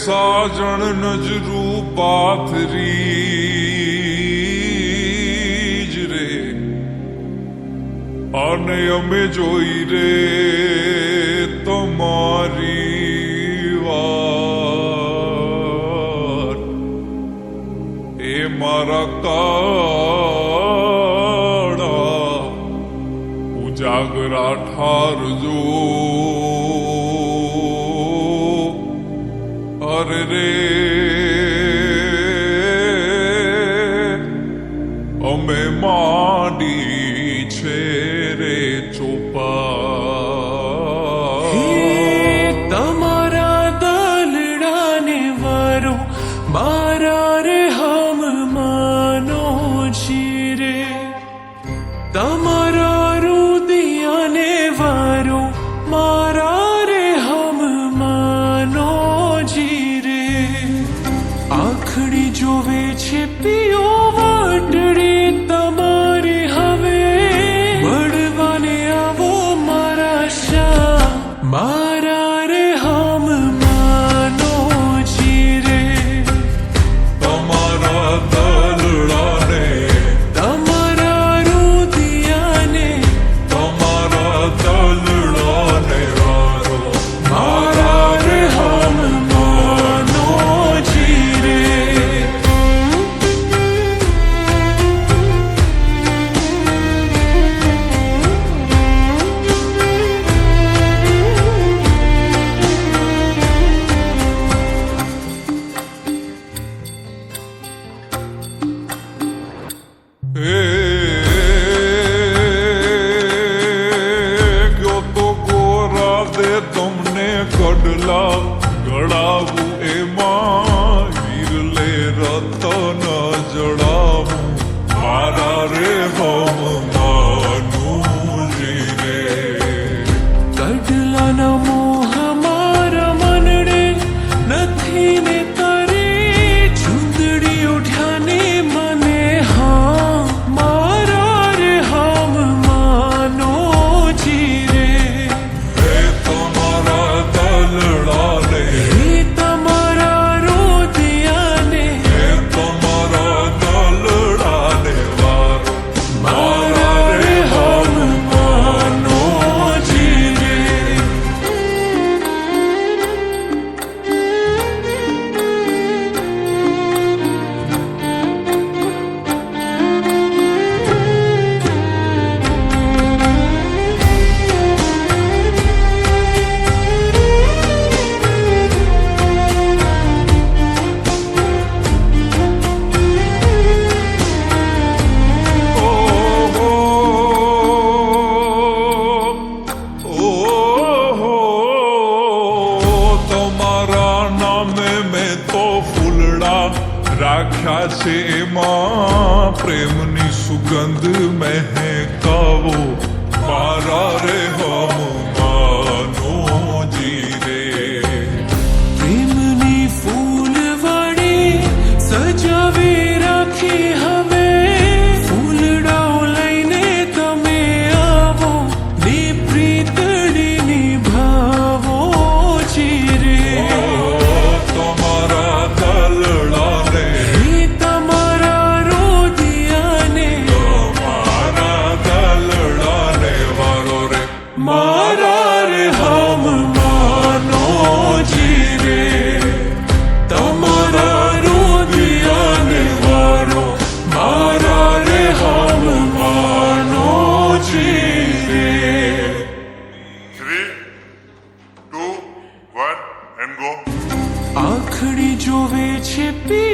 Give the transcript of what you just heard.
સાજણ નજરું પાથરી જ રે અને અમે જોઈ રે તમારી વાર એ મારા કાળા ઉજાગરા ઠારજો અરે રે અમે માંડી છે રે ચોપા તમારા દલડાને વારો મારા રે હમ માનો જીરે તમારા રુદિયાને વારો મારા રે હમ માનો જીરે આખડી જોવે છે પિયો વાટડી તમારે હવે મળવાને આવો મારા શા મારા રે હમ માનો જીરે તમારા દલડાને તમારા રુદિયાને તમારા દલડાને વારો મારા રે હમ માનો જીરે ગયો તો ગોરા દે તમને ગડલા ગળાવું એમાં વીરલે રતન જડાવું મારા રે હમ માનું જીરે કડલાના મોહ મારા મનડે નથી ને તારી ચૂંદડી ઉઠ્યાને મને હા મારા રે હમ માનો જીરે એ તમારા દલડાને હે તમારા રોદિયાને એ તમારા દલડાને વારો મારા રે હમ માનો જીરે તમારા નામે મેં તો ફૂલડા રાખ્યા છે એમાં પ્રેમની સુગંધ મહેકાવો મારા રે હમ માનો જીરે પ્રેમની ફૂલવાડી સજાવી રાખી હવે ફૂલડાઓ લઈને તમે આવો ને પ્રીતડી નિભાવો જીરે તમારા દલડાને હે તમારા રોદિયાને તમારા દલડાને વારો રે મારા રે હમ માનો જીરે તમારા રોદિયાને વારો મારા રે હમ માનો જીરે 3, 2, 1 and go. આખડી જોવે છે પી